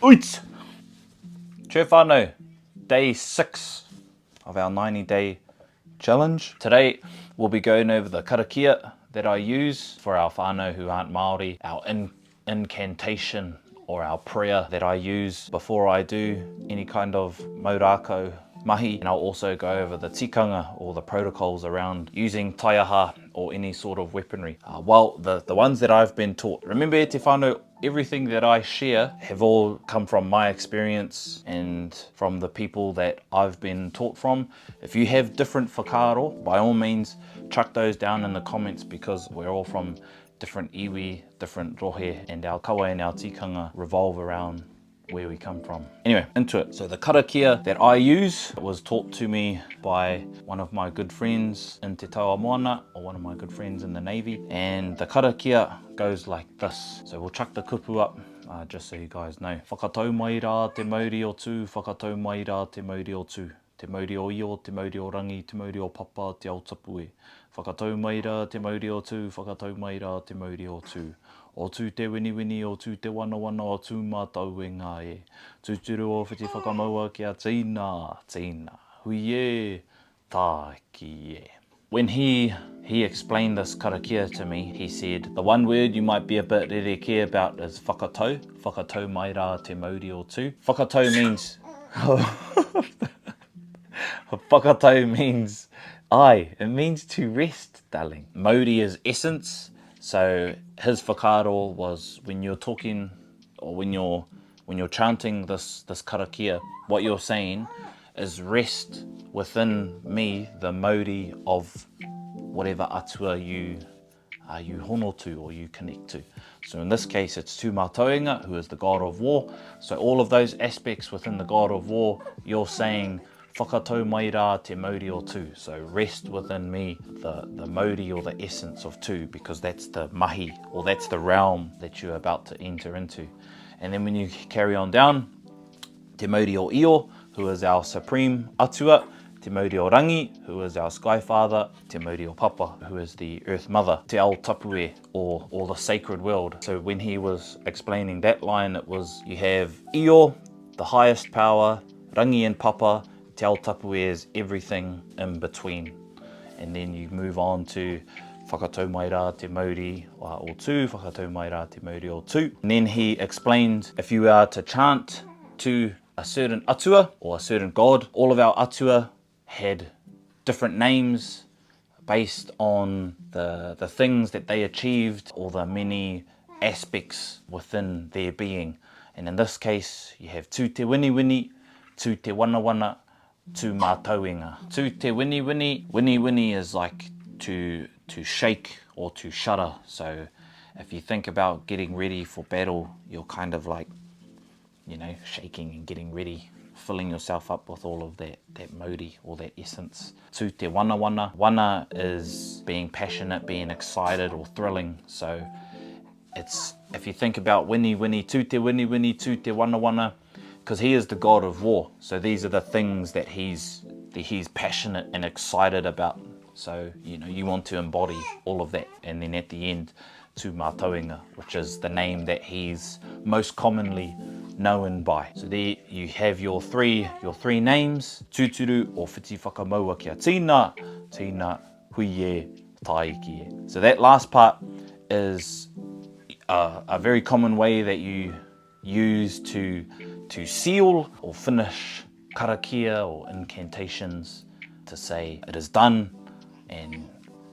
Oits! Che whānau, day 6 of our 90-day challenge. Today we'll be going over the karakia that I use for our whānau who aren't Māori, our incantation or our prayer that I use before I do any kind of maurako mahi. And I'll also go over the tikanga or the protocols around using taiaha or any sort of weaponry. Well, the ones that I've been taught. Remember e te whānau, everything that I share have all come from my experience and from the people that I've been taught from. If you have different whakaaro, by all means, chuck those down in the comments because we're all from different iwi, different rohe, and our kawa and our tikanga revolve around where we come from. Anyway, into it. So the karakia that I use was taught to me by one of my good friends in Te Taua Moana, or one of my good friends in the Navy. And the karakia goes like this. So we'll chuck the kupu up, just so you guys know. Whakatau mai rā te mauri o tū, whakatau mai rā te mauri o tū. Te mauri o io, te mauri o rangi, te mauri o papa, te autapu e. Whakatau mai rā te mauri o tū, whakatau mai rā te mauri o tū. O tū te wini, o tū te wana, o tū mātau e ngā e. Tūturu o whiti whakamaua kia tīna, hui e, tā ki e. When he explained this karakia to me, he said, the one word you might be a bit rereke about is whakatau. Whakatau mai rā te mauri o tū. Whakatau means... Whakatau means it means to rest, darling. Mauri is essence. So his whakaaro was when you're talking or when you're chanting this karakia, what you're saying is rest within me, the Māori of whatever atua you hono to or you connect to. So in this case it's Tū Mātauranga, who is the god of war. So all of those aspects within the god of war, you're saying whakatau mai rā te mauri o tū. So rest within me, the mauri or the essence of tū, because that's the mahi, or that's the realm that you're about to enter into. And then when you carry on down, te mauri o io, who is our supreme atua, te mauri o rangi, who is our sky father, te mauri o papa, who is the earth mother, te ao tapue, or the sacred world. So when he was explaining that line, it was, you have io, the highest power, rangi and papa, te ao tapue is everything in between. And then you move on to whakatau mai rā te mauri o tū, whakatau mai rā te mauri o tū. And then he explained if you are to chant to a certain atua or a certain god, all of our atua had different names based on the things that they achieved or the many aspects within their being. And in this case, you have tū te wini, tū te wana, tū mātauranga. Tū te wini is like to shake or to shudder. So if you think about getting ready for battle, you're kind of like, you know, shaking and getting ready, filling yourself up with all of that mauri or that essence. Tū te wana is being passionate, being excited or thrilling. So it's, if you think about wini, tū te wini, tū te wana, because he is the god of war. So these are the things that he's passionate and excited about. So, you know, you want to embody all of that. And then at the end, Tū Mātauranga, which is the name that he's most commonly known by. So there you have your three names, tūturu or whiti whakamaua kia tīna, hui e, tai ki e. So that last part is a very common way that you use to seal or finish karakia or incantations, to say it is done and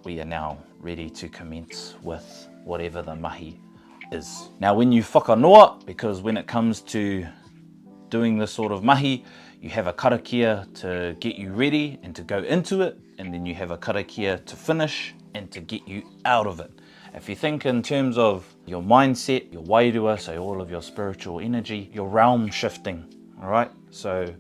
we are now ready to commence with whatever the mahi is. Now when you whakanoa, because when it comes to doing this sort of mahi, you have a karakia to get you ready and to go into it, and then you have a karakia to finish and to get you out of it. If you think in terms of your mindset, your wairua, so all of your spiritual energy, your realm shifting, all right? So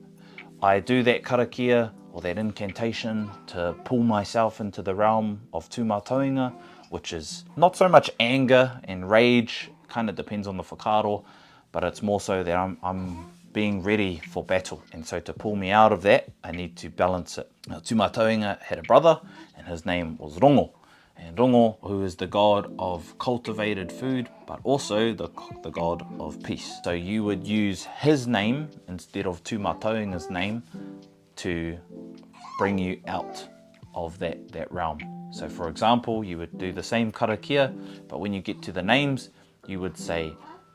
I do that karakia or that incantation to pull myself into the realm of Tū Mātauranga, which is not so much anger and rage, kind of depends on the whakaaro, but it's more so that I'm being ready for battle. And so to pull me out of that, I need to balance it. Now, Tū Mātauranga had a brother and his name was Rongo. And Rongo, who is the god of cultivated food, but also the god of peace. So you would use his name instead of Tūmataunga's name to bring you out of that realm. So for example, you would do the same karakia, but when you get to the names, you would say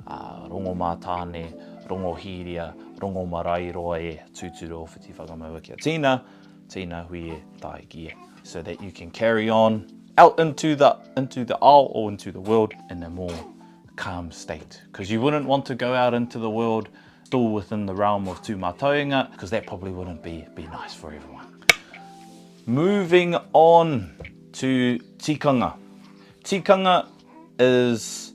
Rongo Mātāne, Rongo Hiria, Rongo Marae roa e, Tūturu o whiti whakamauakia tīna, tīna hui e tai gie. So that you can carry on out into the ao or into the world in a more calm state. Because you wouldn't want to go out into the world still within the realm of tūmataunga, because that probably wouldn't be nice for everyone. Moving on to tikanga. Tikanga is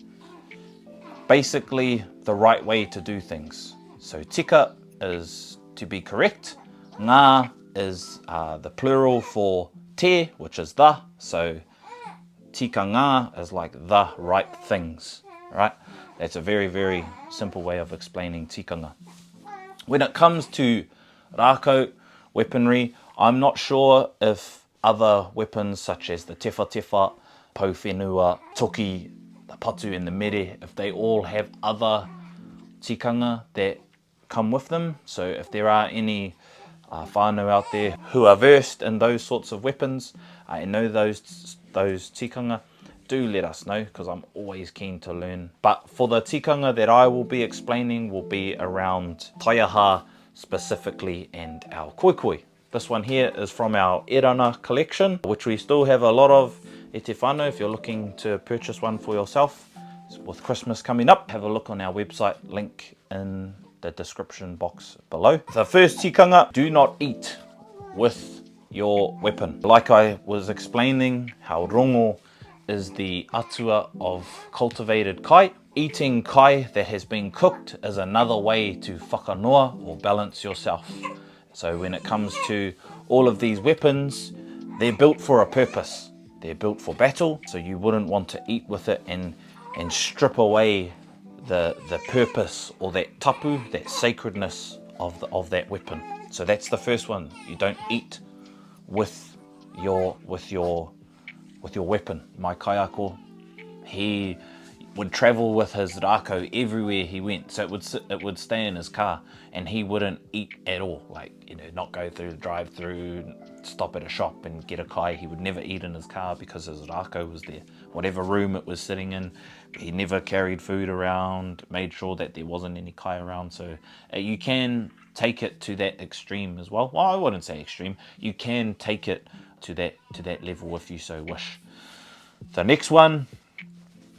basically the right way to do things. So tika is to be correct. Ngā is the plural for te, which is the. So tikanga is like the right things, right? That's a very, very simple way of explaining tikanga. When it comes to rākau weaponry, I'm not sure if other weapons such as the tefa, pauwhenua, toki, the patu and the mere, if they all have other tikanga that come with them. So if there are any whānau out there who are versed in those sorts of weapons and know those tikanga, do let us know, because I'm always keen to learn. But for the tikanga that I will be explaining will be around taiaha specifically and our koikoi. This one here is from our Erana collection, which we still have a lot of e te whānau. If you're looking to purchase one for yourself with Christmas coming up, have a look on our website, link in the description box below. The first tikanga, do not eat with your weapon. Like I was explaining, how rongo is the atua of cultivated kai. Eating kai that has been cooked is another way to whakanoa or balance yourself. So when it comes to all of these weapons, they're built for a purpose. They're built for battle, so you wouldn't want to eat with it and strip away the purpose or that tapu, that sacredness of that weapon. So that's the first one. You don't eat with your weapon. My kaiako, he would travel with his rākau everywhere he went. So it would stay in his car, and he wouldn't eat at all. Like, you know, not go through the drive-through, stop at a shop and get a kai. He would never eat in his car because his rākau was there. Whatever room it was sitting in, he never carried food around, made sure that there wasn't any kai around. So you can take it to that extreme as well. Well, I wouldn't say extreme. You can take it to that level if you so wish. The next one,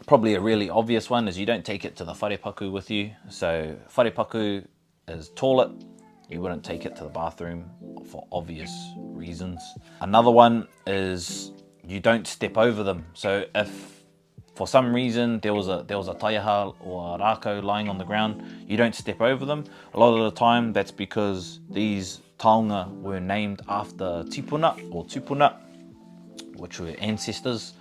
probably a really obvious one, is you don't take it to the wharepaku with you. So wharepaku is toilet. You wouldn't take it to the bathroom for obvious reasons. Another one is you don't step over them. So if for some reason there was a taiaha or a rākau lying on the ground, you don't step over them. A lot of the time that's because these taonga were named after tipuna or tupuna, which were ancestors,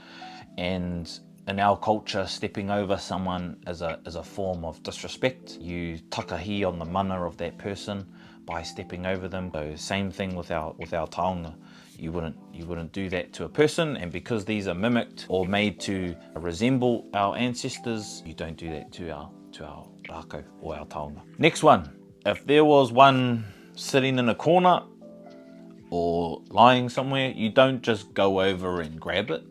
and in our culture, stepping over someone is a form of disrespect. You takahi on the mana of that person by stepping over them. So same thing with our taonga. You wouldn't do that to a person, and because these are mimicked or made to resemble our ancestors, you don't do that to our rākau or our taonga. Next one, if there was one sitting in a corner or lying somewhere, you don't just go over and grab it.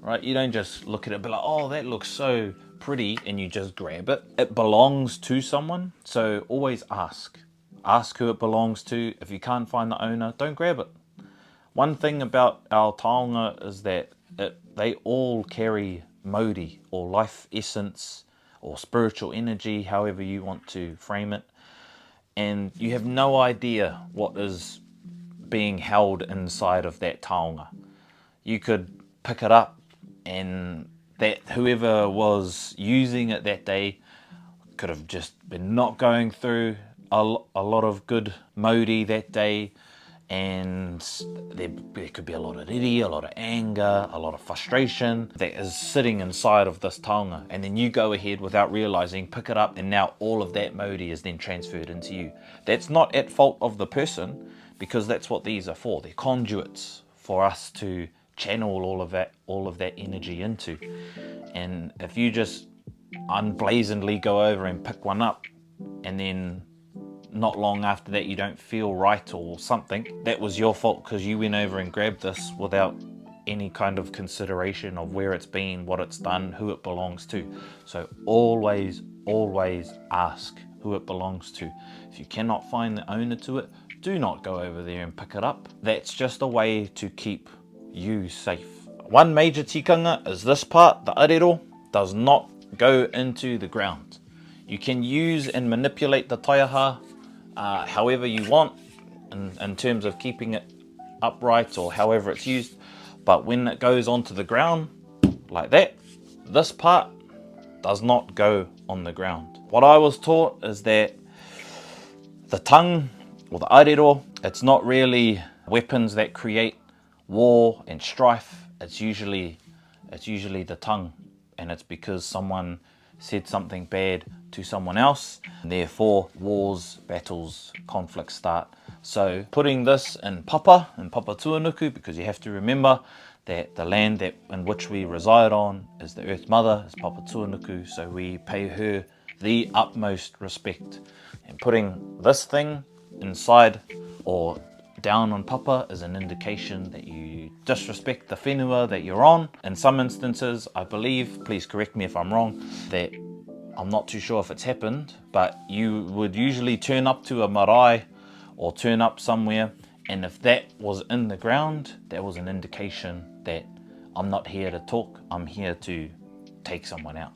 Right, you don't just look at it and be like, oh, that looks so pretty, and you just grab it. It belongs to someone, so always ask. Ask who it belongs to. If you can't find the owner, don't grab it. One thing about our taonga is that they all carry mauri, or life essence, or spiritual energy, however you want to frame it. And you have no idea what is being held inside of that taonga. You could pick it up, and that whoever was using it that day could have just been not going through a lot of good mauri that day, and there could be a lot of riri, a lot of anger, a lot of frustration that is sitting inside of this taonga, and then you go ahead without realizing, pick it up, and now all of that mauri is then transferred into you. That's not at fault of the person, because that's what these are for. They're conduits for us to channel all of that energy into. And if you just unblazingly go over and pick one up, and then not long after that you don't feel right or something, that was your fault because you went over and grabbed this without any kind of consideration of where it's been, what it's done, who it belongs to. So always ask who it belongs to. If you cannot find the owner to it, do not go over there and pick it up. That's just a way to keep you safe. One major tikanga is this part. The arero does not go into the ground. You can use and manipulate the taiaha however you want in terms of keeping it upright or however it's used, but when it goes onto the ground like that, this part does not go on the ground. What I was taught is that the tongue or the arero, it's not really weapons that create war and strife. It's usually the tongue, and it's because someone said something bad to someone else, and therefore wars, battles, conflicts start. So putting this in papa tuanuku, because you have to remember that the land in which we reside on is the Earth Mother, is papa tuanuku, so we pay her the utmost respect. And putting this thing inside or down on papa is an indication that you disrespect the whenua that you're on. In some instances, I believe, please correct me if I'm wrong, that I'm not too sure if it's happened, but you would usually turn up to a marae or turn up somewhere, and if that was in the ground, that was an indication that I'm not here to talk, I'm here to take someone out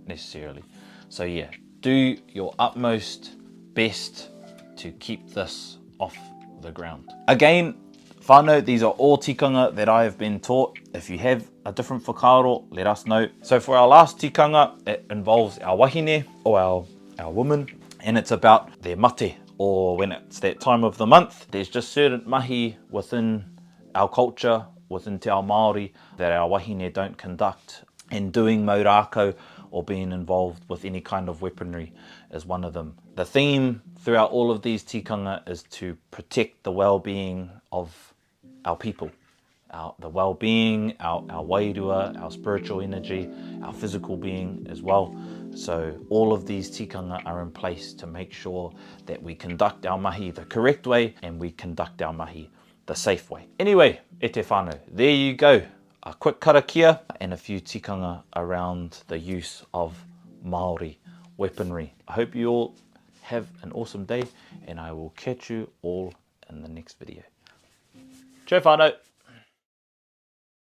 necessarily. So yeah, do your utmost best to keep this off the ground. Again, whānau, these are all tikanga that I have been taught. If you have a different whakaaro, let us know. So for our last tikanga, it involves our wahine or our woman, and it's about their mate, or when it's that time of the month. There's just certain mahi within our culture, within te ao Māori, that our wahine don't conduct, and doing maurako or being involved with any kind of weaponry is one of them. The theme throughout all of these tikanga is to protect the well-being of our people, the well-being, our wairua, our spiritual energy, our physical being as well. So all of these tikanga are in place to make sure that we conduct our mahi the correct way and we conduct our mahi the safe way. Anyway, e te whānau, there you go. A quick karakia and a few tikanga around the use of Māori weaponry. I hope you all have an awesome day, and I will catch you all in the next video. Tchau whānau!